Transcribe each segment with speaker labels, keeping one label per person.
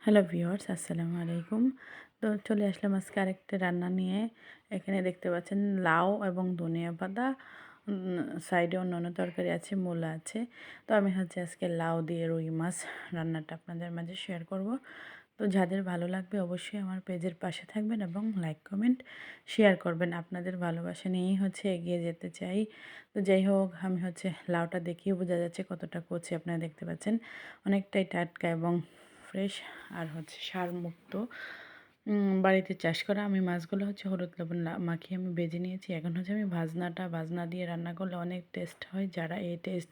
Speaker 1: Hello viewers, আসসালামু আলাইকুম। তো চলে আসলাম আজকে আরেকটা রান্না নিয়ে। এখানে দেখতে পাচ্ছেন লাউ এবং ধনিয়া পাতা, সাইডে অন্যান্য তরকারি আছে, মূলা আছে। তো আমি আজকে লাউ দিয়ে রুই মাছ রান্নাটা আপনাদের মাঝে শেয়ার করব। তো যাদের ভালো লাগবে অবশ্যই আমার পেজের পাশে থাকবেন এবং লাইক কমেন্ট শেয়ার করবেন। আপনাদের ভালোবাসা নিয়েই এগিয়ে যেতে চাই। তো যাই হোক, আমি লাউটা দেখিয়ে বোঝা যাচ্ছে কতটা কচি। আপনারা দেখতে পাচ্ছেন অনেকটাই টাটকা এবং ফ্রেশ আর সারমুক্ত। বাড়িতে চাষ করা। আমি মাছগুলো হলুদ লবণ মাখিয়ে আমি ভেজে নিয়েছি। এখন আমি ভাজনা দিয়ে রান্না করলে অনেক টেস্ট হয়। যারা এই টেস্ট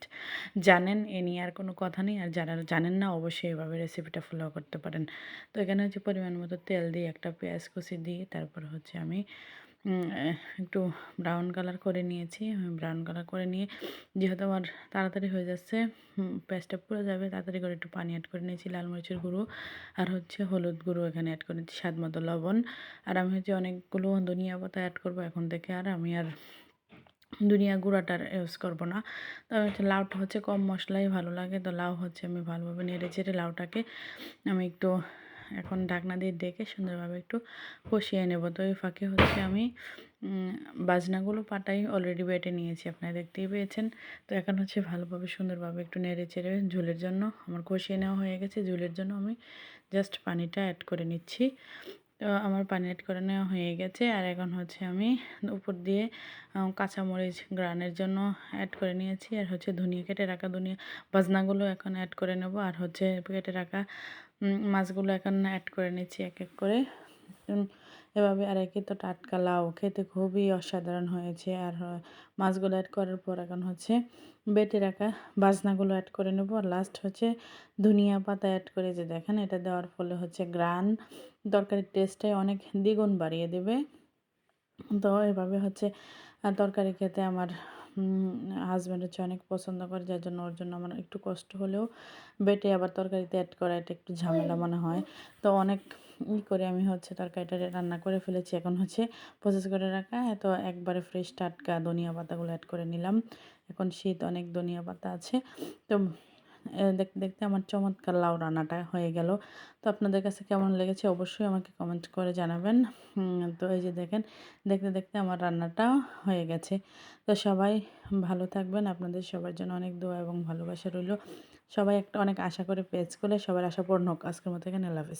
Speaker 1: জানেন এ নিয়ে আর কোনো কথা নেই, আর যারা জানেন না অবশ্যই এভাবে রেসিপিটা ফলো করতে পারেন। তো এখানে পরিমাণ মতো তেল দিয়ে একটা পেঁয়াজ কুচি দিয়ে তারপর আমি একটু ব্রাউন কালার করে নিয়েছি। ব্রাউন কালার করে নিয়ে যেহেতু আমার তাড়াতাড়ি হয়ে যাচ্ছে, পেঁয়াজটা পুড়ে যাবে, তাড়াতাড়ি করে একটু পানি অ্যাড করে নিয়েছি, লাল মরিচের গুঁড়ো আর হলুদ গুঁড়ো এখানে অ্যাড করে নিচ্ছি, স্বাদ মতো লবণ। আর আমি অনেকগুলো ধনিয়া পাতা অ্যাড করবো এখন থেকে। আর আমি ধনিয়া গুঁড়াটার ইউজ করব না। তো লাউটা কম মশলাই ভালো লাগে। তো লাউ আমি ভালোভাবে নেড়ে চেড়ে লাউটাকে আমি একটু এখন ঢাকনা দিয়ে ডেকে সুন্দরভাবে একটু কষিয়ে নেব। তো এই ফাঁকে আমি বাজনাগুলো পাটাই অলরেডি বেটে নিয়েছি, আপনারা দেখতেই পেয়েছেন। তো এখন ভালোভাবে সুন্দরভাবে একটু নেড়ে চেড়ে ঝোলের জন্য আমার কষিয়ে নেওয়া হয়ে গেছে। ঝোলের জন্য আমি জাস্ট পানিটা অ্যাড করে নিচ্ছি। তো আমার পানি অ্যাড করে নেওয়া হয়ে গেছে। আর এখন আমি উপর দিয়ে কাঁচামরিচ গ্রানের জন্য অ্যাড করে নিয়েছি। আর ধনিয়া কেটে রাখা বাজনাগুলো এখন অ্যাড করে নেব। আর কেটে রাখা মাছগুলো এখন অ্যাড করে নিচ্ছি এক এক করে। এভাবে। আর একে তো টাটকা লাউ খেতে খুবই অসাধারণ হয়েছে। আর মাছগুলো অ্যাড করার পর এখন বেটে রাখা বাজনাগুলো অ্যাড করে নেব। আর লাস্ট ধনিয়া পাতা অ্যাড করে যে দেখেন, এটা দেওয়ার ফলে গ্রান তরকারির টেস্টটাই অনেক দ্বিগুণ বাড়িয়ে দেবে। তো এভাবে তরকারি খেতে আমার হাজব্যান্ড অনেক পছন্দ করে, যার জন্য ওর জন্য আমার একটু কষ্ট হলেও বেটে আবার তরকারিতে অ্যাড করা এটা একটু ঝামেলা মনে হয়। তো অনেক করে আমি তরকারিটা রান্না করে ফেলেছি। এখন প্রসেস করে রাখা তো একবারে ফ্রেশ টাটকা ধনিয়া পাতাগুলো অ্যাড করে নিলাম। এখন শীত, অনেক ধনিয়া পাতা আছে। তো দেখতে দেখতে আমার চমৎকার লাউ রান্নাটা হয়ে গেল। তো আপনাদের কাছে কেমন লেগেছে অবশ্যই আমাকে কমেন্ট করে জানাবেন। তো এই যে দেখেন, দেখতে দেখতে আমার রান্নাটা হয়ে গেছে। তো সবাই ভালো থাকবেন। আপনাদের সবার জন্য অনেক দোয়া এবং ভালোবাসা রইল। সবাই অনেক আশা করে পেজ করলে সবার আশা পূর্ণ হোক। আজকের মতো এখানে আল্লাহ হাফেজ।